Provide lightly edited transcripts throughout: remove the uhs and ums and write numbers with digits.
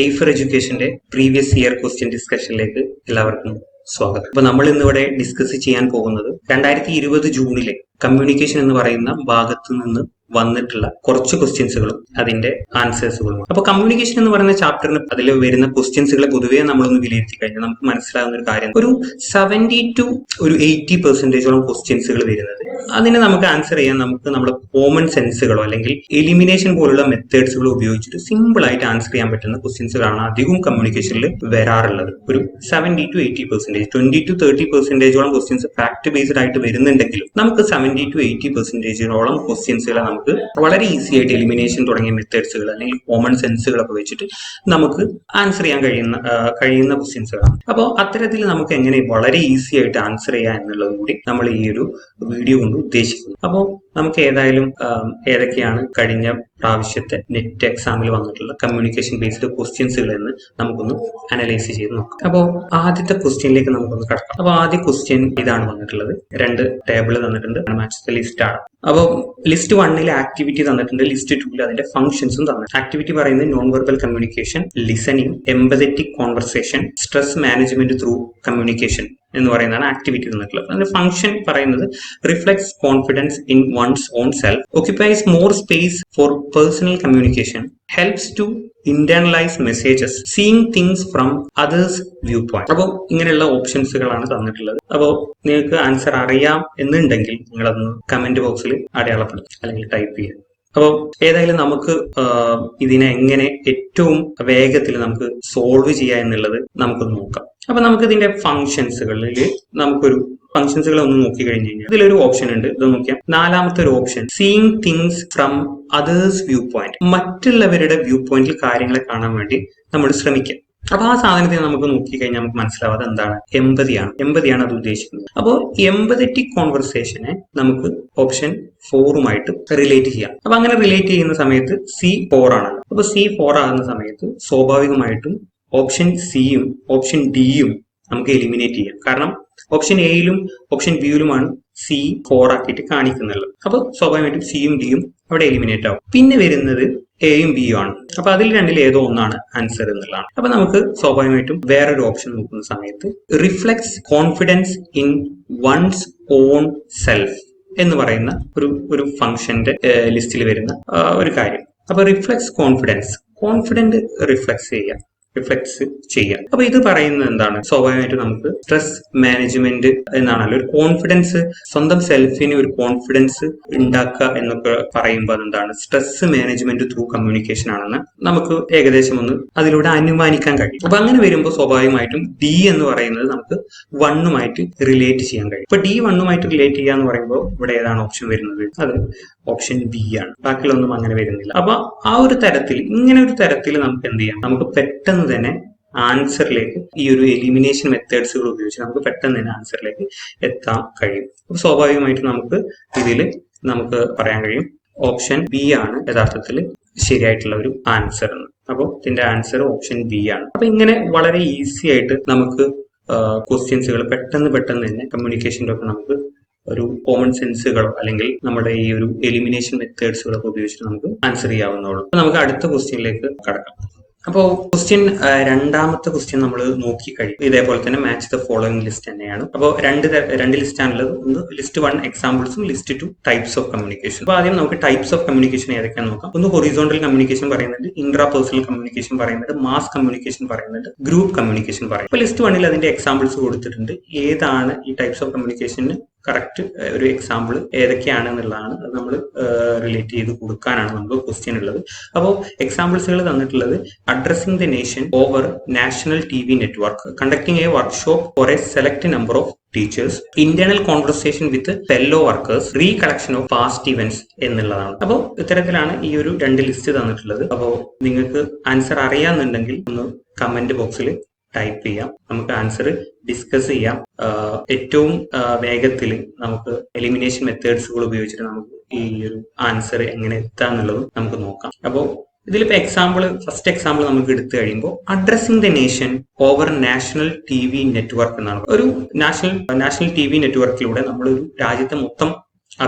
A for എഡ്യൂക്കേഷന്റെ previous year question ഡിസ്കഷനിലേക്ക് എല്ലാവർക്കും സ്വാഗതം. അപ്പൊ നമ്മൾ ഇന്നിവിടെ ഡിസ്കസ് ചെയ്യാൻ പോകുന്നത് 2020 ജൂണിലെ കമ്മ്യൂണിക്കേഷൻ എന്ന് പറയുന്ന ഭാഗത്തു നിന്ന് വന്നിട്ടുള്ള കുറച്ച് ക്വസ്റ്റ്യൻസുകളും അതിന്റെ ആൻസേഴ്സുകളും. അപ്പൊ കമ്മ്യൂണിക്കേഷൻ എന്ന് പറയുന്ന ചാപ്റ്ററിന് അതിൽ വരുന്ന ക്വസ്റ്റ്യൻസുകളെ പൊതുവേ നമ്മളൊന്ന് വിലയിരുത്തി കഴിഞ്ഞാൽ നമുക്ക് മനസ്സിലാകുന്ന ഒരു കാര്യം, ഒരു 70 to 80% ക്വസ്റ്റ്യൻസുകൾ വരുന്നത് അതിനെ നമുക്ക് ആൻസർ ചെയ്യാൻ നമുക്ക് നമ്മുടെ കോമൺ സെൻസുകളോ അല്ലെങ്കിൽ എലിമിനേഷൻ പോലുള്ള മെത്തേഡ്സുകളോ ഉപയോഗിച്ചിട്ട് സിമ്പിൾ ആയിട്ട് ആൻസർ ചെയ്യാൻ പറ്റുന്ന ക്വസ്റ്റ്യൻസുകളാണ് അധികവും കമ്മ്യൂണിക്കേഷനിൽ വരാറുള്ളത്. ഒരു 70 to 80%, 20 to 30% questions fact based ആയിട്ട് വരുന്നുണ്ടെങ്കിലും നമുക്ക് 70 to 80% ക്വസ്റ്റ്യൻസുകളെ നമുക്ക് വളരെ ഈസി ആയിട്ട് എലിമിനേഷൻ തുടങ്ങിയ മെത്തേഡ്സുകൾ അല്ലെങ്കിൽ കോമൺ സെൻസുകളൊക്കെ വെച്ചിട്ട് നമുക്ക് ആൻസർ ചെയ്യാൻ കഴിയുന്ന ക്വസ്റ്റ്യൻസുകളാണ്. അപ്പോൾ അത്തരത്തിൽ നമുക്ക് എങ്ങനെ വളരെ ഈസി ആയിട്ട് ആൻസർ ചെയ്യാം എന്നുള്ളതും കൂടി നമ്മൾ ഈ ഒരു വീഡിയോ കൊണ്ട് ഉദ്ദേശിക്കുന്നത്. അപ്പോൾ നമുക്ക് ഏതായാലും ഏതൊക്കെയാണ് കഴിഞ്ഞ പ്രാവശ്യത്തെ നെറ്റ് എക്സാമിൽ വന്നിട്ടുള്ള കമ്മ്യൂണിക്കേഷൻ ബേസ്ഡ് ക്വസ്റ്റ്യൻസുകൾ എന്ന് നമുക്കൊന്ന് അനലൈസ് ചെയ്ത് നോക്കാം. അപ്പോൾ ആദ്യത്തെ ക്വസ്റ്റ്യനിലേക്ക് നമുക്കൊന്ന് കടക്കാം. അപ്പോൾ ആദ്യ ക്വസ്റ്റ്യൻ ഇതാണ് വന്നിട്ടുള്ളത്. 2 ടേബിൾ തന്നിട്ടുണ്ട്, മാച്ച് ദ ലിസ്റ്റ് ആണ്. അപ്പോൾ ലിസ്റ്റ് 1 ആക്ടിവിറ്റി തന്നിട്ടുണ്ട്, ലിസ്റ്റ് 2 അതിന്റെ ഫംഗ്ഷൻസും തന്നിട്ടുണ്ട്. ആക്ടിവിറ്റി പറയുന്നത് non verbal communication, listening, empathetic conversation, stress management through communication എന്ന് പറയുന്നതാണ് ആക്ടിവിറ്റി തന്നിട്ടുള്ളത്. അതിന്റെ ഫംഗ്ഷൻ പറയുന്നത് reflects confidence in one's own self, occupies more space for personal communication, helps to internalise messages, seeing things from others view point. അപ്പോൾ ഇങ്ങനെയുള്ള ഓപ്ഷൻസുകളാണ് തന്നിട്ടുള്ളത്. അപ്പോൾ നിങ്ങൾക്ക് ആൻസർ അറിയാം എന്നുണ്ടെങ്കിൽ നിങ്ങളതൊന്ന് കമന്റ് ബോക്സിൽ അടയാളപ്പെടുത്തുക അല്ലെങ്കിൽ ടൈപ്പ് ചെയ്യുക. അപ്പോൾ ഏതായാലും നമുക്ക് ഇതിനെ എങ്ങനെ ഏറ്റവും വേഗത്തിൽ നമുക്ക് സോൾവ് ചെയ്യാം എന്നുള്ളത് നമുക്കൊന്ന് നോക്കാം. അപ്പൊ നമുക്ക് ഇതിന്റെ ഫംഗ്ഷൻസുകളിൽ നമുക്കൊരു ഫംഗ്ഷൻസുകൾ ഒന്ന് നോക്കി കഴിഞ്ഞു കഴിഞ്ഞാൽ ഇതിലൊരു ഓപ്ഷൻ ഉണ്ട്, ഇത് നോക്കിയാൽ 4ാമത്തെ ഒരു option seeing things from others view point, മറ്റുള്ളവരുടെ വ്യൂ പോയിന്റിൽ കാര്യങ്ങളെ കാണാൻ വേണ്ടി നമ്മൾ ശ്രമിക്കാം. അപ്പൊ ആ സാധനത്തിന് നമുക്ക് നോക്കിക്കഴിഞ്ഞാൽ നമുക്ക് മനസ്സിലാവാതെ എന്താണ്, എമ്പതിയാണ് അത് ഉദ്ദേശിക്കുന്നത്. അപ്പോൾ എംപതറ്റിക് കോൺവെർസേഷനെ നമുക്ക് ഓപ്ഷൻ 4ഉമായിട്ട് റിലേറ്റ് ചെയ്യാം. അപ്പൊ അങ്ങനെ റിലേറ്റ് ചെയ്യുന്ന സമയത്ത് C4 ആണ്. അപ്പൊ C4 ആകുന്ന സമയത്ത് സ്വാഭാവികമായിട്ടും ഓപ്ഷൻ സിയും ഓപ്ഷൻ ഡിയും നമുക്ക് എലിമിനേറ്റ് ചെയ്യാം. കാരണം ഓപ്ഷൻ എയിലും ഓപ്ഷൻ ബിയിലുമാണ് C4 ആക്കിയിട്ട് കാണിക്കുന്നുള്ളത്. അപ്പൊ സ്വാഭാവികമായിട്ടും സിയും ഡിയും അവിടെ എലിമിനേറ്റ് ആവും. പിന്നെ വരുന്നത് എയും ബിയും ആണ്. അപ്പൊ അതിൽ രണ്ടിൽ ഏതോ ഒന്നാണ് ആൻസർ എന്നുള്ളതാണ്. അപ്പൊ നമുക്ക് സ്വാഭാവികമായിട്ടും വേറൊരു ഓപ്ഷൻ നോക്കുന്ന സമയത്ത് reflects confidence in one's own self എന്ന് പറയുന്ന ഒരു ഫംഗ്ഷന്റെ ലിസ്റ്റിൽ വരുന്ന ഒരു കാര്യം. അപ്പൊ റിഫ്ലെക്സ് കോൺഫിഡന്റ് റിഫ്ലെക്സ് ചെയ്യാം. അപ്പൊ ഇത് പറയുന്നത് എന്താണ്, സ്വാഭാവികമായിട്ടും നമുക്ക് സ്ട്രെസ് മാനേജ്മെന്റ് എന്നാണല്ലോ, ഒരു കോൺഫിഡൻസ്, സ്വന്തം സെൽഫിന് ഒരു കോൺഫിഡൻസ് ഉണ്ടാക്കുക എന്നൊക്കെ പറയുമ്പോൾ എന്താണ്, സ്ട്രെസ് മാനേജ്മെന്റ് ത്രൂ കമ്മ്യൂണിക്കേഷൻ ആണെന്ന് നമുക്ക് ഏകദേശം ഒന്ന് അതിലൂടെ അനുമാനിക്കാൻ കഴിയും. അപ്പൊ അങ്ങനെ വരുമ്പോൾ സ്വാഭാവികമായിട്ടും ഡി എന്ന് പറയുന്നത് നമുക്ക് 1ഉമായിട്ട് റിലേറ്റ് ചെയ്യാൻ കഴിയും. ഇപ്പൊ D1ഉമായിട്ട് റിലേറ്റ് ചെയ്യാന്ന് പറയുമ്പോൾ ഇവിടെ ഏതാണ് ഓപ്ഷൻ വരുന്നത്, അത് ഓപ്ഷൻ ബി ആണ്. ബാക്കിയുള്ളൊന്നും അങ്ങനെ വരുന്നില്ല. അപ്പൊ ആ ഒരു തരത്തിൽ, ഇങ്ങനെ ഒരു തരത്തിൽ നമുക്ക് എന്ത് ചെയ്യാം, നമുക്ക് പെട്ടെന്ന് തന്നെ ആൻസറിലേക്ക് ഈ ഒരു എലിമിനേഷൻ മെത്തേഡ്സുകൾ ഉപയോഗിച്ച് നമുക്ക് പെട്ടെന്ന് തന്നെ ആൻസറിലേക്ക് എത്താൻ കഴിയും. അപ്പൊ സ്വാഭാവികമായിട്ടും നമുക്ക് പറയാൻ കഴിയും ഓപ്ഷൻ ബി ആണ് യഥാർത്ഥത്തിൽ ശരിയായിട്ടുള്ള ഒരു ആൻസർ എന്ന്. അപ്പോൾ ഇതിന്റെ ആൻസർ ഓപ്ഷൻ ബി ആണ്. അപ്പൊ ഇങ്ങനെ വളരെ ഈസി ആയിട്ട് നമുക്ക് ക്വസ്റ്റ്യൻസുകൾ പെട്ടെന്ന് തന്നെ കമ്മ്യൂണിക്കേഷൻ്റെ ഒക്കെ നമുക്ക് ഒരു കോമൺ സെൻസുകളോ അല്ലെങ്കിൽ നമ്മുടെ ഈ ഒരു എലിമിനേഷൻ മെത്തേഡ്സുകളൊക്കെ ഉപയോഗിച്ചിട്ട് നമുക്ക് ആൻസർ ചെയ്യാവുന്നതുള്ളൂ. അപ്പൊ നമുക്ക് അടുത്ത ക്വസ്റ്റ്യനിലേക്ക് കടക്കാം. അപ്പോൾ രണ്ടാമത്തെ ക്വസ്റ്റ്യൻ നമ്മൾ നോക്കി കഴിയും. ഇതേപോലെ തന്നെ മാച്ച് ദ ഫോളോയിങ് ലിസ്റ്റ് തന്നെയാണ്. അപ്പോൾ രണ്ട് ലിസ്റ്റ് ആണുള്ളത്. ഒന്ന് ലിസ്റ്റ് 1 എക്സാമ്പിൾസും ലിസ്റ്റ് 2 ടൈപ്സ് ഓഫ് കമ്മ്യൂണിക്കേഷൻ. അപ്പോൾ ആദ്യം നമുക്ക് ടൈപ്സ് ഓഫ് കമ്മ്യൂണിക്കേഷൻ ഏതൊക്കെയാണെന്ന് നോക്കാം. ഒന്ന് ഹൊറിസോണ്ടൽ കമ്മ്യൂണിക്കേഷൻ പറയുന്നുണ്ട്, ഇൻട്രാ പേഴ്സണൽ കമ്മ്യൂണിക്കേഷൻ പറയുന്നുണ്ട്, മാസ് കമ്മ്യൂണിക്കേഷൻ പറയുന്നുണ്ട്, ഗ്രൂപ്പ് കമ്മ്യൂണിക്കേഷൻ പറയും. അപ്പോൾ ലിസ്റ്റ് 1 അതിന്റെ എക്സാമ്പിൾസ് കൊടുത്തിട്ടുണ്ട്. ഏതാണ് ഈ ടൈപ്സ് ഓഫ് കമ്മ്യൂണിക്കേഷന് കറക്റ്റ് ഒരു എക്സാമ്പിൾ ഏതൊക്കെയാണെന്നുള്ളതാണ് അത് നമ്മൾ റിലേറ്റ് ചെയ്ത് കൊടുക്കാനാണ് നമുക്ക് ക്വസ്റ്റ്യൻ ഉള്ളത്. അപ്പോൾ എക്സാമ്പിൾസുകൾ തന്നിട്ടുള്ളത് addressing the nation over national TV network, conducting a workshop for a select number of teachers, internal conversation with fellow workers, recollection of past events എന്നുള്ളതാണ്. അപ്പോൾ ഇത്തരത്തിലാണ് ഈ ഒരു 2 ലിസ്റ്റ് തന്നിട്ടുള്ളത്. അപ്പോൾ നിങ്ങൾക്ക് ആൻസർ അറിയാന്നുണ്ടെങ്കിൽ ഒന്ന് കമന്റ് ബോക്സിൽ ടൈപ്പ് ചെയ്യാം, നമുക്ക് ആൻസർ ഡിസ്കസ് ചെയ്യാം. ഏറ്റവും വേഗത്തിൽ നമുക്ക് എലിമിനേഷൻ മെത്തേഡ്സുകൾ ഉപയോഗിച്ചിട്ട് നമുക്ക് ഈ ഒരു ആൻസർ എങ്ങനെ എത്താന്നുള്ളതും നമുക്ക് നോക്കാം. അപ്പോൾ ഇതിലിപ്പോ ഫസ്റ്റ് എക്സാമ്പിൾ നമുക്ക് എടുത്തു കഴിയുമ്പോൾ addressing the nation over national TV network എന്നാണ്. ഒരു നാഷണൽ TV നെറ്റ്വർക്കിലൂടെ നമ്മൾ ഒരു രാജ്യത്തെ മൊത്തം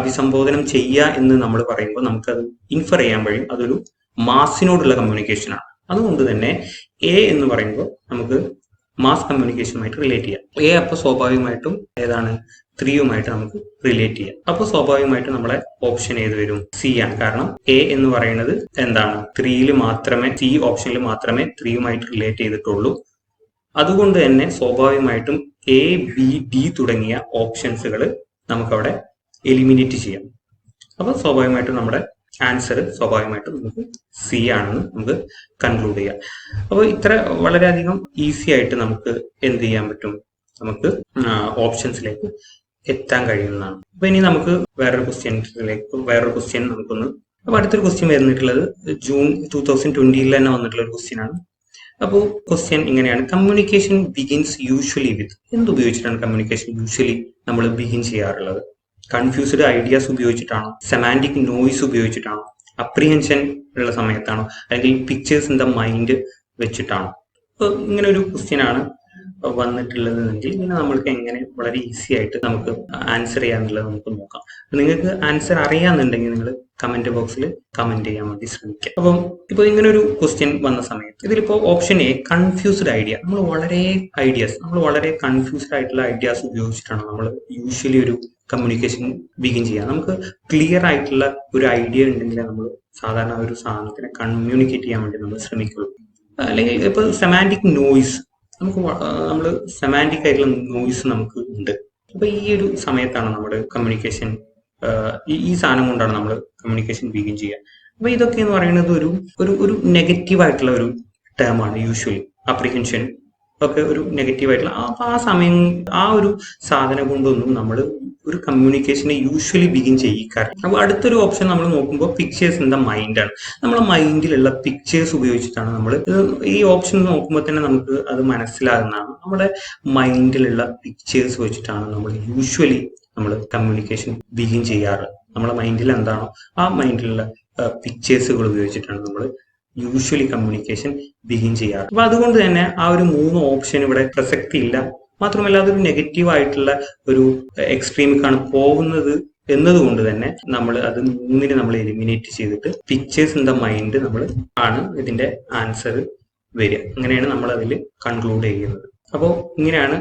അഭിസംബോധനം ചെയ്യുക എന്ന് നമ്മൾ പറയുമ്പോൾ നമുക്കത് ഇൻഫർ ചെയ്യാൻ കഴിയും അതൊരു മാസിനോടുള്ള കമ്മ്യൂണിക്കേഷൻ ആണ്. അതുകൊണ്ട് തന്നെ എ എന്ന് പറയുമ്പോൾ നമുക്ക് മാസ് കമ്മ്യൂണിക്കേഷനുമായിട്ട് റിലേറ്റ് ചെയ്യാം. എ അപ്പോൾ സ്വാഭാവികമായിട്ടും ഏതാണ് 3യുമായിട്ട് നമുക്ക് റിലേറ്റ് ചെയ്യാം. അപ്പോൾ സ്വാഭാവികമായിട്ടും നമ്മളെ ഓപ്ഷൻ ഏത് വരും? സി ആണ്. കാരണം എ എന്ന് പറയുന്നത് എന്താണ് 3യിൽ മാത്രമേ, സി ഓപ്ഷനിൽ മാത്രമേ 3യുമായിട്ട് റിലേറ്റ് ചെയ്തിട്ടുള്ളൂ. അതുകൊണ്ട് തന്നെ സ്വാഭാവികമായിട്ടും എ, ബി, ഡി തുടങ്ങിയ ഓപ്ഷൻസുകൾ നമുക്കവിടെ എലിമിനേറ്റ് ചെയ്യാം. അപ്പോൾ സ്വാഭാവികമായിട്ടും നമ്മുടെ ആൻസർ സ്വാഭാവികമായിട്ടും നമുക്ക് സി ആണെന്ന് നമുക്ക് കൺക്ലൂഡ് ചെയ്യാം. അപ്പോൾ ഇത്ര വളരെയധികം ഈസി ആയിട്ട് നമുക്ക് എന്ത് ചെയ്യാൻ പറ്റും? നമുക്ക് ഓപ്ഷൻസിലേക്ക് എത്താൻ കഴിയുന്നതാണ്. അപ്പൊ ഇനി നമുക്ക് വേറൊരു ക്വസ്റ്റ്യൻ നമുക്കൊന്ന്. അപ്പൊ അടുത്തൊരു ക്വസ്റ്റ്യൻ വരുന്നിട്ടുള്ളത് ജൂൺ 2020 തന്നെ വന്നിട്ടുള്ള ഒരു ക്വസ്റ്റ്യൻ ആണ്. അപ്പോൾ ക്വസ്റ്റ്യൻ ഇങ്ങനെയാണ്: കമ്മ്യൂണിക്കേഷൻ ബിഗിൻസ് യൂഷ്വലി വിത്ത്. എന്തുപയോഗിച്ചിട്ടാണ് കമ്മ്യൂണിക്കേഷൻ യൂഷ്വലി നമ്മൾ ബിഗിൻ ചെയ്യാറുള്ളത്? കൺഫ്യൂസ്ഡ് ഐഡിയാസ് ഉപയോഗിച്ചിട്ടാണോ? സെമാൻറ്റിക് നോയ്സ് ഉപയോഗിച്ചിട്ടാണോ? അപ്രിഹെൻഷൻ ഉള്ള സമയത്താണോ? അല്ലെങ്കിൽ പിക്ചേഴ്സ് ഇൻ ദ മൈൻഡ് വെച്ചിട്ടാണോ? അപ്പോൾ ഇങ്ങനെ ഒരു ക്വസ്റ്റ്യൻ ആണ് വന്നിട്ടുള്ളതെങ്കിൽ ഇതിനെ നമ്മൾക്ക് എങ്ങനെ വളരെ ഈസി ആയിട്ട് നമുക്ക് ആൻസർ ചെയ്യാന്നുള്ളത് നമുക്ക് നോക്കാം. നിങ്ങൾക്ക് ആൻസർ അറിയാന്നുണ്ടെങ്കിൽ നിങ്ങൾ കമന്റ് ബോക്സിൽ കമന്റ് ചെയ്യാൻ വേണ്ടി ശ്രമിക്കുക. അപ്പം ഇപ്പോൾ ഇങ്ങനെ ഒരു ക്വസ്റ്റ്യൻ വന്ന സമയത്ത് ഇതിലിപ്പോ ഓപ്ഷൻ എ കൺഫ്യൂസ്ഡ് ഐഡിയ. നമ്മൾ വളരെ കൺഫ്യൂസ്ഡ് ആയിട്ടുള്ള ഐഡിയാസ് ഉപയോഗിച്ചിട്ടാണ് നമ്മൾ യൂഷ്വലി ഒരു കമ്മ്യൂണിക്കേഷൻ ബിഗിൻ ചെയ്യുക. നമുക്ക് ക്ലിയർ ആയിട്ടുള്ള ഒരു ഐഡിയ ഉണ്ടെങ്കിൽ നമ്മൾ സാധാരണ ഒരു സാധനത്തിനെ കമ്മ്യൂണിക്കേറ്റ് ചെയ്യാൻ വേണ്ടി നമ്മൾ ശ്രമിക്കുള്ളൂ. അല്ലെങ്കിൽ ഇപ്പൊ സെമാൻറ്റിക് നോയ്സ്, നമ്മൾ സെമാൻറ്റിക് ആയിട്ടുള്ള നോയ്സ് നമുക്ക് ഉണ്ട്. അപ്പൊ ഈ ഒരു സമയത്താണ് നമ്മുടെ കമ്മ്യൂണിക്കേഷൻ, ഈ സാധനം കൊണ്ടാണ് നമ്മൾ കമ്മ്യൂണിക്കേഷൻ ബിഗിൻ ചെയ്യുക. അപ്പൊ ഇതൊക്കെ എന്ന് പറയുന്നത് ഒരു നെഗറ്റീവ് ആയിട്ടുള്ള ഒരു ടേം ആണ്. യൂഷ്വലി അപ്രിഹെൻഷൻ ഒക്കെ ഒരു നെഗറ്റീവ് ആയിട്ടുള്ള, അപ്പൊ ആ സമയം ആ ഒരു സാധനം കൊണ്ടൊന്നും നമ്മൾ ഒരു കമ്മ്യൂണിക്കേഷനെ യൂഷ്വലി ബിഗിൻ ചെയ്യിക്കാറില്ല. അപ്പൊ അടുത്തൊരു ഓപ്ഷൻ നമ്മൾ നോക്കുമ്പോൾ പിക്ചേഴ്സ് ഇൻ ദ മൈൻഡ് ആണ്. നമ്മളെ മൈൻഡിലുള്ള പിക്ചേഴ്സ് ഉപയോഗിച്ചിട്ടാണ് നമ്മൾ ഈ ഓപ്ഷൻ നോക്കുമ്പോൾ തന്നെ നമുക്ക് അത് മനസ്സിലാകുന്നതാണ്. നമ്മുടെ മൈൻഡിലുള്ള പിക്ചേഴ്സ് വെച്ചിട്ടാണ് നമ്മൾ യൂഷ്വലി നമ്മൾ കമ്മ്യൂണിക്കേഷൻ ബിഗിൻ ചെയ്യാറ്. നമ്മളെ മൈൻഡിൽ എന്താണോ ആ മൈൻഡിലുള്ള പിക്ചേഴ്സുകൾ ഉപയോഗിച്ചിട്ടാണ് നമ്മൾ യൂഷ്വലി കമ്മ്യൂണിക്കേഷൻ ബിഗിൻ ചെയ്യാറ്. അപ്പൊ അതുകൊണ്ട് തന്നെ ആ ഒരു 3 ഓപ്ഷൻ ഇവിടെ പ്രസക്തി ഇല്ല. മാത്രമല്ല അതൊരു നെഗറ്റീവ് ആയിട്ടുള്ള ഒരു എക്സ്ട്രീമിക്കാണ് പോകുന്നത് എന്നതുകൊണ്ട് തന്നെ നമ്മൾ അത് 3നെ നമ്മൾ എലിമിനേറ്റ് ചെയ്തിട്ട് പിക്ചേഴ്സ് ഇൻ ദ മൈൻഡ് നമ്മൾ ആണ് ഇതിന്റെ ആൻസർ വരിക. അങ്ങനെയാണ് നമ്മൾ അതിൽ കൺക്ലൂഡ് ചെയ്യുന്നത്. അപ്പോൾ ഇങ്ങനെയാണ്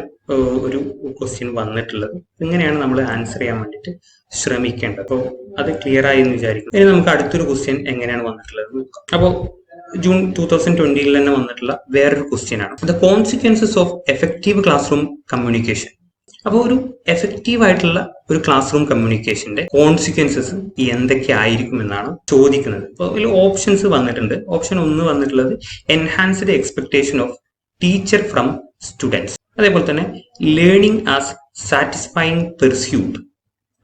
ഒരു ക്വസ്റ്റ്യൻ വന്നിട്ടുള്ളത്. ഇങ്ങനെയാണ് നമ്മൾ ആൻസർ ചെയ്യാൻ വേണ്ടിയിട്ട് ശ്രമിക്കേണ്ടത്. അപ്പോൾ അത് ക്ലിയർ ആയി എന്ന് വിചാരിക്കും. ഇനി നമുക്ക് അടുത്തൊരു ക്വസ്റ്റ്യൻ എങ്ങനെയാണ് വന്നിട്ടുള്ളത് നോക്കാം. അപ്പോൾ ജൂൺ 2020 തന്നെ വന്നിട്ടുള്ള വേറൊരു ക്വസ്റ്റ്യൻ ആണ് the consequences of effective class room communication. അപ്പോൾ ഒരു എഫക്റ്റീവ് ആയിട്ടുള്ള ഒരു ക്ലാസ് റൂം കമ്മ്യൂണിക്കേഷന്റെ കോൺസിക്വൻസസ് എന്തൊക്കെ ആയിരിക്കും എന്നാണ് ചോദിക്കുന്നത്. അപ്പോൾ ഇതിൽ ഓപ്ഷൻസ് വന്നിട്ടുണ്ട്. ഓപ്ഷൻ 1 വന്നിട്ടുള്ളത് enhanced expectation of teacher from students. അതേപോലെ തന്നെ ലേണിംഗ് ആസ് സാറ്റിസ്ഫൈങ് പെർസ്യൂട്ട്.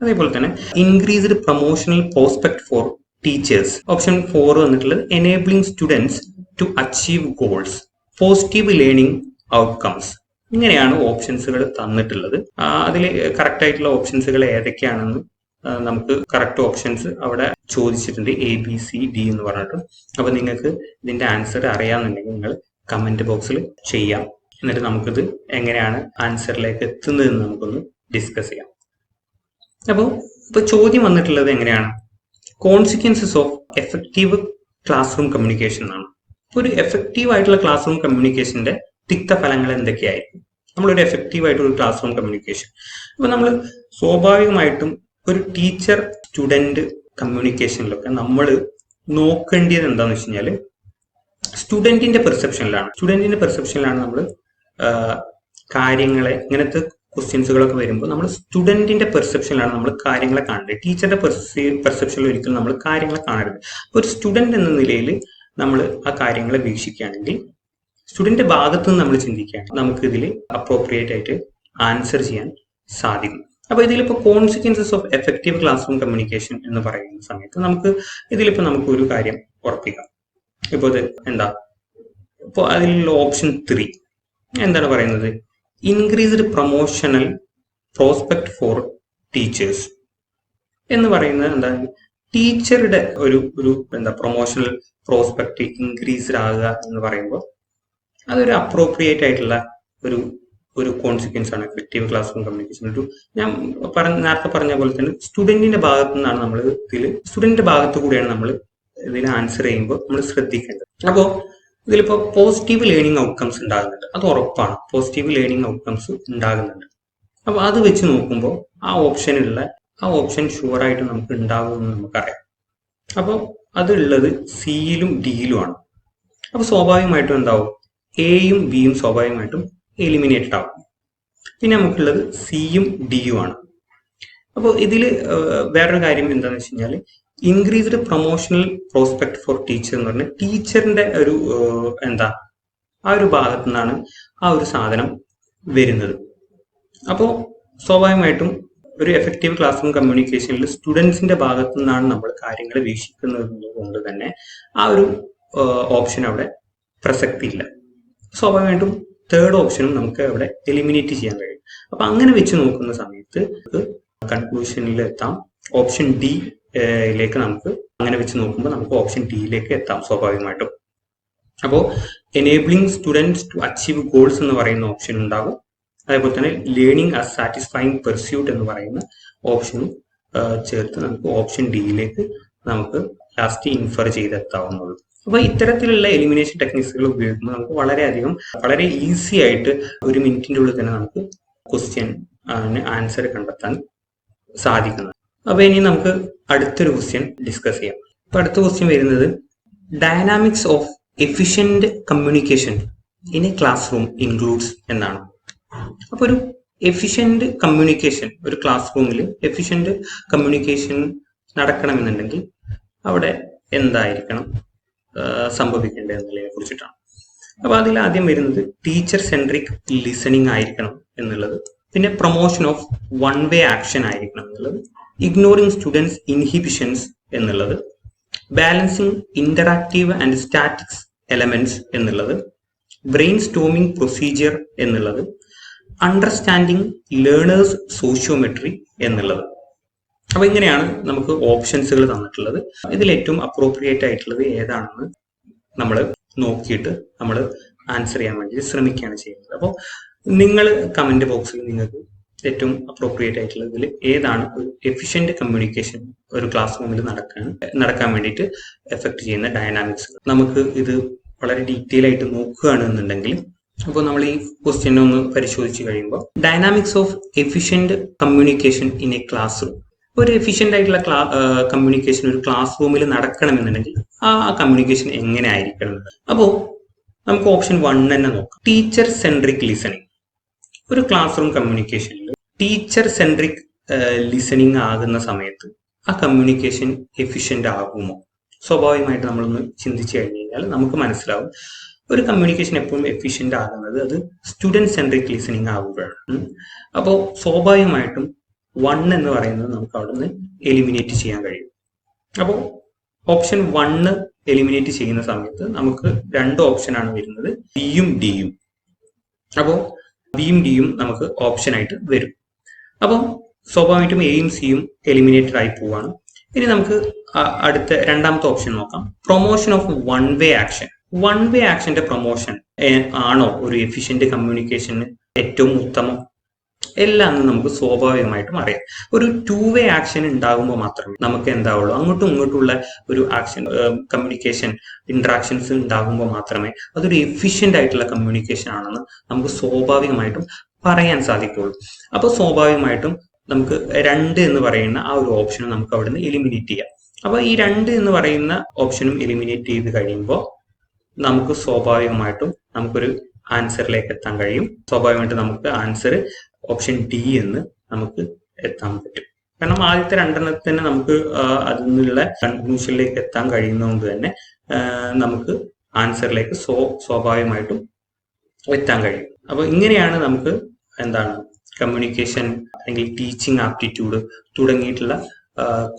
അതേപോലെ തന്നെ increased promotional prospect for teachers. Option 4 വന്നിട്ടുള്ളത് enabling students to achieve goals, positive learning outcomes. ഇങ്ങനെയാണ് ഓപ്ഷൻസുകൾ തന്നിട്ടുള്ളത്. അതിൽ കറക്റ്റ് ആയിട്ടുള്ള ഓപ്ഷൻസുകൾ ഏതൊക്കെയാണെന്ന് നമുക്ക് കറക്റ്റ് ഓപ്ഷൻസ് അവിടെ ചോദിച്ചിട്ടുണ്ട്, ABCD എന്ന് പറഞ്ഞിട്ട്. അപ്പൊ നിങ്ങൾക്ക് ഇതിന്റെ ആൻസർ അറിയാമെന്നുണ്ടെങ്കിൽ നിങ്ങൾ കമന്റ് ബോക്സിൽ ചെയ്യാം. എന്നിട്ട് നമുക്കിത് എങ്ങനെയാണ് ആൻസറിലേക്ക് എത്തുന്നതെന്ന് നമുക്കൊന്ന് ഡിസ്കസ് ചെയ്യാം. അപ്പോൾ ഇപ്പൊ ചോദ്യം വന്നിട്ടുള്ളത് എങ്ങനെയാണ്? Consequences of effective class room communication എന്നാണ്. ഒരു എഫക്റ്റീവ് ആയിട്ടുള്ള ക്ലാസ് റൂം കമ്മ്യൂണിക്കേഷന്റെ തിക്തഫലങ്ങൾ എന്തൊക്കെയായിരിക്കും? നമ്മളൊരു എഫക്റ്റീവ് ആയിട്ടുള്ള ക്ലാസ് റൂം കമ്മ്യൂണിക്കേഷൻ, അപ്പൊ നമ്മൾ സ്വാഭാവികമായിട്ടും ഒരു ടീച്ചർ സ്റ്റുഡന്റ് കമ്മ്യൂണിക്കേഷനിലൊക്കെ നമ്മൾ നോക്കേണ്ടത് എന്താണെന്ന് വെച്ച് കഴിഞ്ഞാൽ സ്റ്റുഡന്റിന്റെ പെർസെപ്ഷനിലാണ് നമ്മൾ കാര്യങ്ങളെ, ഇങ്ങനത്തെ ക്വസ്റ്റ്യൻസുകളൊക്കെ വരുമ്പോൾ നമ്മൾ സ്റ്റുഡന്റിന്റെ പെർസെപ്ഷനിലാണ് നമ്മൾ കാര്യങ്ങളെ കാണേണ്ടത്. ടീച്ചറുടെ പെർസെപ്ഷനിൽ ഒരിക്കലും നമ്മൾ കാര്യങ്ങളെ കാണരുത്. ഒരു സ്റ്റുഡന്റ് എന്ന നിലയിൽ നമ്മൾ ആ കാര്യങ്ങളെ വീക്ഷിക്കുകയാണെങ്കിൽ, സ്റ്റുഡന്റ് ഭാഗത്ത് നിന്ന് നമ്മൾ ചിന്തിക്കുകയാണെങ്കിൽ നമുക്ക് ഇതിൽ അപ്രോപ്രിയേറ്റ് ആയിട്ട് ആൻസർ ചെയ്യാൻ സാധിക്കും. അപ്പൊ ഇതിലിപ്പോ consequences of effective class room communication എന്ന് പറയുന്ന സമയത്ത് ഇതിലിപ്പോ നമുക്ക് ഒരു കാര്യം ഉറപ്പിക്കാം. ഇപ്പൊ ഇത് എന്താ, ഇപ്പൊ അതിലുള്ള ഓപ്ഷൻ 3 എന്താണ് പറയുന്നത്? Increased promotional prospect for teachers എന്ന് പറയുന്നത് എന്താണ്? ടീച്ചറുടെ ഒരു പ്രൊമോഷണൽ പ്രോസ്പെക്ട് ഇൻക്രീസ്ഡ് ആകുക എന്ന് പറയുമ്പോൾ അതൊരു അപ്രോപ്രിയേറ്റ് ആയിട്ടുള്ള ഒരു കോൺസിക്വൻസ് ആണ് എഫക്റ്റീവ് ക്ലാസ് റൂം കമ്മ്യൂണിക്കേഷൻ. ഞാൻ നേരത്തെ പറഞ്ഞ പോലെ തന്നെ സ്റ്റുഡന്റിന്റെ ഭാഗത്തു നിന്നാണ് നമ്മൾ സ്റ്റുഡന്റിന്റെ ഭാഗത്തു കൂടിയാണ് നമ്മൾ ഇതിന് ആൻസർ ചെയ്യുമ്പോൾ നമ്മൾ ശ്രദ്ധിക്കേണ്ടത്. അപ്പോൾ ഇതിലിപ്പോൾ പോസിറ്റീവ് ലേണിംഗ് ഔട്ട്കംസ് ഉണ്ടാകുന്നുണ്ട്, അത് ഉറപ്പാണ്. പോസിറ്റീവ് ലേണിംഗ് ഔട്ട്കംസ് ഉണ്ടാകുന്നുണ്ട്. അപ്പോൾ അത് വെച്ച് നോക്കുമ്പോൾ ആ ഓപ്ഷൻ ഷുവറായിട്ട് നമുക്ക് ഉണ്ടാകുമെന്ന് നമുക്കറിയാം. അപ്പോൾ അതുള്ളത് സിയിലും ഡിയിലുമാണ്. അപ്പോൾ സ്വാഭാവികമായിട്ടും എന്താവും, എയും ബിയും സ്വാഭാവികമായിട്ടും എലിമിനേറ്റഡ് ആവും. പിന്നെ നമുക്കുള്ളത് സിയും ഡിയും ആണ്. അപ്പോൾ ഇതിൽ വേറൊരു കാര്യം എന്താണെന്ന് വെച്ച് കഴിഞ്ഞാൽ, increased promotional prospect for teacher എന്ന് പറഞ്ഞാൽ ടീച്ചറിന്റെ ഒരു ആ ഒരു ഭാഗത്തു നിന്നാണ് ആ ഒരു സാധനം വരുന്നത്. അപ്പോൾ സ്വാഭാവികമായിട്ടും ഒരു എഫക്റ്റീവ് ക്ലാസ് റൂം കമ്മ്യൂണിക്കേഷനിൽ സ്റ്റുഡൻസിന്റെ ഭാഗത്തു നിന്നാണ് നമ്മൾ കാര്യങ്ങൾ വീക്ഷിക്കുന്നത് കൊണ്ട് തന്നെ ആ ഒരു ഓപ്ഷൻ അവിടെ പ്രസക്തി ഇല്ല. സ്വാഭാവികമായിട്ടും തേർഡ് ഓപ്ഷനും നമുക്ക് അവിടെ എലിമിനേറ്റ് ചെയ്യാൻ കഴിയും. അപ്പൊ അങ്ങനെ വെച്ച് നോക്കുന്ന സമയത്ത് കൺക്ലൂഷനിൽ എത്താം. ഓപ്ഷൻ ഡിയിലേക്ക് നമുക്ക് അങ്ങനെ വെച്ച് നോക്കുമ്പോൾ നമുക്ക് ഓപ്ഷൻ ഡിയിലേക്ക് എത്താം സ്വാഭാവികമായിട്ടും. അപ്പോൾ enabling students to achieve goals എന്ന് പറയുന്ന ഓപ്ഷൻ ഉണ്ടാകും. അതേപോലെ തന്നെ ലേണിംഗ് ആസ് സാറ്റിസ്ഫൈങ് പെർസ്യൂട്ട് എന്ന് പറയുന്ന ഓപ്ഷനും ചേർത്ത് നമുക്ക് ഓപ്ഷൻ ഡിയിലേക്ക് നമുക്ക് ലാസ്റ്റ് ഇൻഫർ ചെയ്തെത്താവുന്നുള്ളൂ. അപ്പൊ ഇത്തരത്തിലുള്ള എലിമിനേഷൻ ടെക്നിക്സുകൾ ഉപയോഗിക്കുമ്പോൾ നമുക്ക് വളരെ ഈസി ആയിട്ട് 1 മിനിറ്റിന്റെ ഉള്ളിൽ തന്നെ നമുക്ക് ക്വസ്റ്റ്യൻ ആൻസർ കണ്ടെത്താൻ സാധിക്കുന്നത്. അപ്പൊ ഇനി നമുക്ക് അടുത്തൊരു ക്വസ്റ്റ്യൻ ഡിസ്കസ് ചെയ്യാം. അപ്പൊ അടുത്ത ക്വസ്റ്റ്യൻ വരുന്നത് dynamics of efficient communication in A class room includes എന്നാണ്. അപ്പൊ ഒരു എഫിഷ്യന്റ് കമ്മ്യൂണിക്കേഷൻ, ഒരു ക്ലാസ് റൂമിൽ എഫിഷ്യന്റ് കമ്മ്യൂണിക്കേഷൻ നടക്കണമെന്നുണ്ടെങ്കിൽ അവിടെ എന്തായിരിക്കണം സംഭവിക്കേണ്ടത് എന്നതിനെ കുറിച്ചിട്ടാണ്. അപ്പൊ അതിൽ ആദ്യം വരുന്നത് ടീച്ചർ സെൻട്രിക് ലിസണിങ് ആയിരിക്കണം എന്നുള്ളത്, പിന്നെ promotion of one way action ആയിരിക്കണം എന്നുള്ളത്, ഇഗ്നോറിംഗ് സ്റ്റുഡൻസ് ഇൻഹിബിഷൻസ് എന്നുള്ളത്, balancing interactive and statics elements എന്നുള്ളത്, ബ്രെയിൻ സ്റ്റോമിംഗ് പ്രൊസീജിയർ എന്നുള്ളത്, അണ്ടർസ്റ്റാൻഡിങ് ലേണേഴ്സ് സോഷ്യോമെട്രി എന്നുള്ളത്. അപ്പൊ ഇങ്ങനെയാണ് നമുക്ക് ഓപ്ഷൻസുകൾ തന്നിട്ടുള്ളത്. ഇതിൽ ഏറ്റവും അപ്രോപ്രിയേറ്റ് ആയിട്ടുള്ളത് ഏതാണെന്ന് നമ്മൾ നോക്കിയിട്ട് നമ്മൾ ആൻസർ ചെയ്യാൻ വേണ്ടി ശ്രമിക്കുകയാണ് ചെയ്യുന്നത്. അപ്പോൾ നിങ്ങൾ കമന്റ് ബോക്സിൽ നിങ്ങൾക്ക് ഏറ്റവും അപ്രോപ്രിയേറ്റ് ആയിട്ടുള്ള ഇതിൽ ഏതാണ് ഒരു എഫിഷ്യന്റ് കമ്മ്യൂണിക്കേഷൻ ഒരു ക്ലാസ് റൂമിൽ നടക്കാൻ വേണ്ടിയിട്ട് എഫക്ട് ചെയ്യുന്ന ഡൈനാമിക്സ്. നമുക്ക് ഇത് വളരെ ഡീറ്റെയിൽ ആയിട്ട് നോക്കുകയാണെന്നുണ്ടെങ്കിൽ, അപ്പോൾ നമ്മൾ ഈ ക്വസ്റ്റ്യൻ ഒന്ന് പരിശോധിച്ച് കഴിയുമ്പോൾ dynamics of efficient communication in A class room, ഒരു എഫിഷ്യന്റ് ആയിട്ടുള്ള കമ്മ്യൂണിക്കേഷൻ ഒരു ക്ലാസ് റൂമിൽ നടക്കണമെന്നുണ്ടെങ്കിൽ ആ കമ്മ്യൂണിക്കേഷൻ എങ്ങനെ ആയിരിക്കണം. അപ്പോൾ നമുക്ക് ഓപ്ഷൻ 1 തന്നെ നോക്കാം. Teacher centric listening. ഒരു ക്ലാസ് റൂം കമ്മ്യൂണിക്കേഷനിൽ ടീച്ചർ സെൻട്രിക് ലിസണിങ് ആകുന്ന സമയത്ത് ആ കമ്മ്യൂണിക്കേഷൻ എഫിഷ്യന്റ് ആകുമോ? സ്വാഭാവികമായിട്ട് നമ്മളൊന്ന് ചിന്തിച്ചു കഴിഞ്ഞു കഴിഞ്ഞാൽ നമുക്ക് മനസ്സിലാവും ഒരു കമ്മ്യൂണിക്കേഷൻ എപ്പോഴും എഫിഷ്യന്റ് ആകുന്നത് അത് സ്റ്റുഡന്റ് സെൻട്രിക് ലിസണിങ് ആകുമ്പോഴാണ്. അപ്പോൾ സ്വാഭാവികമായിട്ടും 1 എന്ന് പറയുന്നത് നമുക്ക് അവിടെ നിന്ന് എലിമിനേറ്റ് ചെയ്യാൻ കഴിയും. അപ്പോൾ ഓപ്ഷൻ 1 എലിമിനേറ്റ് ചെയ്യുന്ന സമയത്ത് നമുക്ക് 2 ഓപ്ഷനാണ് വരുന്നത്, ബിയും ഡിയും. അപ്പോൾ ബിയും ഡിയും നമുക്ക് ഓപ്ഷൻ ആയിട്ട് വരും. അപ്പോൾ സ്വാഭാവികമായിട്ടും എയും സിയും എലിമിനേറ്റഡ് ആയി പോവാണ്. ഇനി നമുക്ക് അടുത്ത രണ്ടാമത്തെ ഓപ്ഷൻ നോക്കാം. Promotion of one way action. One way ആക്ഷന്റെ പ്രൊമോഷൻ ആണോ ഒരു എഫിഷ്യന്റ് കമ്മ്യൂണിക്കേഷന് ഏറ്റവും ഉത്തമം? എല്ലാം നമുക്ക് സ്വാഭാവികമായിട്ടും അറിയാം. ഒരു 2 വേ ആക്ഷൻ ഉണ്ടാകുമ്പോൾ മാത്രമേ നമുക്ക് എന്താവുള്ളൂ, അങ്ങോട്ടും ഇങ്ങോട്ടുള്ള ഒരു ആക്ഷൻ കമ്മ്യൂണിക്കേഷൻ ഇന്ററാക്ഷൻസ് ഉണ്ടാകുമ്പോൾ മാത്രമേ അതൊരു എഫിഷ്യന്റ് ആയിട്ടുള്ള കമ്മ്യൂണിക്കേഷൻ ആണെന്ന് നമുക്ക് സ്വാഭാവികമായിട്ടും പറയാൻ സാധിക്കുള്ളൂ. അപ്പോൾ സ്വാഭാവികമായിട്ടും നമുക്ക് 2 എന്ന് പറയുന്ന ആ ഒരു ഓപ്ഷനും നമുക്ക് അവിടെ നിന്ന് എലിമിനേറ്റ് ചെയ്യാം. അപ്പൊ ഈ 2 എന്ന് പറയുന്ന ഓപ്ഷനും എലിമിനേറ്റ് ചെയ്ത് കഴിയുമ്പോൾ നമുക്ക് സ്വാഭാവികമായിട്ടും നമുക്കൊരു ആൻസറിലേക്ക് എത്താൻ കഴിയും. സ്വാഭാവികമായിട്ടും നമുക്ക് ആൻസർ ഓപ്ഷൻ ഡി എന്ന് നമുക്ക് എത്താൻ പറ്റും. കാരണം ആദ്യത്തെ 2 നമുക്ക് അതിൽ നിന്നുള്ള കൺക്ലൂഷനിലേക്ക് എത്താൻ കഴിയുന്നതുകൊണ്ട് തന്നെ നമുക്ക് ആൻസറിലേക്ക് സ്വാഭാവികമായിട്ടും എത്താൻ കഴിയും. അപ്പൊ ഇങ്ങനെയാണ് നമുക്ക് കമ്മ്യൂണിക്കേഷൻ അല്ലെങ്കിൽ ടീച്ചിങ് ആപ്റ്റിറ്റ്യൂഡ് തുടങ്ങിയിട്ടുള്ള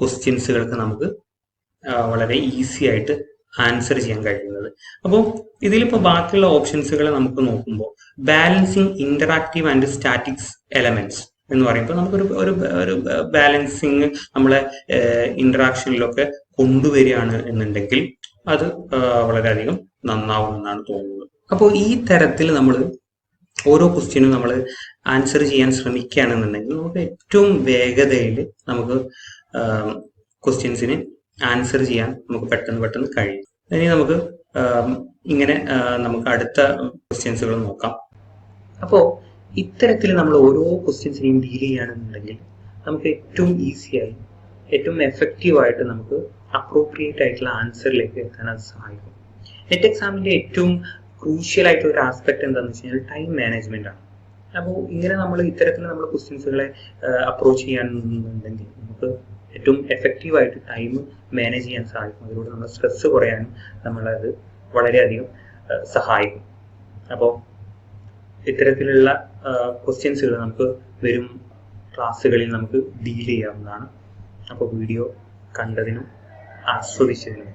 ക്വസ്റ്റ്യൻസുകൾക്ക് നമുക്ക് വളരെ ഈസി ആയിട്ട് ആൻസർ ചെയ്യാൻ കഴിയുന്നത്. അപ്പോൾ ഇതിലിപ്പോൾ ബാക്കിയുള്ള ഓപ്ഷൻസുകൾ നമുക്ക് നോക്കുമ്പോൾ balancing interactive and statics elements എന്ന് പറയുമ്പോൾ നമുക്കൊരു ഒരു ബാലൻസിങ് നമ്മളെ ഇന്ററാക്ഷനിലൊക്കെ കൊണ്ടുവരികയാണ് എന്നുണ്ടെങ്കിൽ അത് വളരെയധികം നന്നാവുമെന്നാണ് തോന്നുന്നത്. അപ്പോൾ ഈ തരത്തിൽ നമ്മൾ ഓരോ ക്വസ്റ്റ്യനും നമ്മൾ ആൻസർ ചെയ്യാൻ ശ്രമിക്കുകയാണെന്നുണ്ടെങ്കിൽ നമുക്ക് ഏറ്റവും വേഗതയിൽ നമുക്ക് ക്വസ്റ്റ്യൻസിന് ആൻസർ ചെയ്യാൻ നമുക്ക് പെട്ടെന്ന് കഴിയും. ഇനി നമുക്ക് ഇങ്ങനെ നമുക്ക് അടുത്ത ക്വസ്റ്റ്യൻസുകൾ നോക്കാം. അപ്പോൾ ഇത്തരത്തിൽ നമ്മൾ ഓരോ ക്വസ്റ്റ്യൻസിനെയും ഡീൽ ചെയ്യുകയാണെന്നുണ്ടെങ്കിൽ നമുക്ക് ഏറ്റവും ഈസിയായി ഏറ്റവും എഫക്റ്റീവായിട്ട് നമുക്ക് അപ്രോപ്രിയേറ്റ് ആയിട്ടുള്ള ആൻസറിലേക്ക് എത്താൻ അത് സഹായിക്കും. നെറ്റ് എക്സാമിന്റെ ഏറ്റവും ക്രൂഷ്യൽ ആയിട്ടുള്ള ഒരു ആസ്പെക്ട് എന്താണെന്ന് വെച്ച് കഴിഞ്ഞാൽ ടൈം മാനേജ്മെന്റ് ആണ്. അപ്പോൾ ഇങ്ങനെ നമ്മൾ ഇത്തരത്തിൽ നമ്മൾ ക്വസ്റ്റ്യൻസുകളെ അപ്രോച്ച് ചെയ്യാനുണ്ടെങ്കിൽ നമുക്ക് ഏറ്റവും എഫക്റ്റീവായിട്ട് ടൈം മാനേജ് ചെയ്യാൻ സാധിക്കും. അതിലൂടെ നമ്മുടെ സ്ട്രെസ് കുറയാനും നമ്മളത് വളരെയധികം സഹായിക്കും. അപ്പോൾ ഇത്തരത്തിലുള്ള ക്വസ്റ്റ്യൻസുകൾ നമുക്ക് വരും ക്ലാസ്സുകളിൽ നമുക്ക് ഡീൽ ചെയ്യാവുന്നതാണ്. അപ്പോൾ വീഡിയോ കണ്ടതിനും ആസ്വദിച്ചതിനും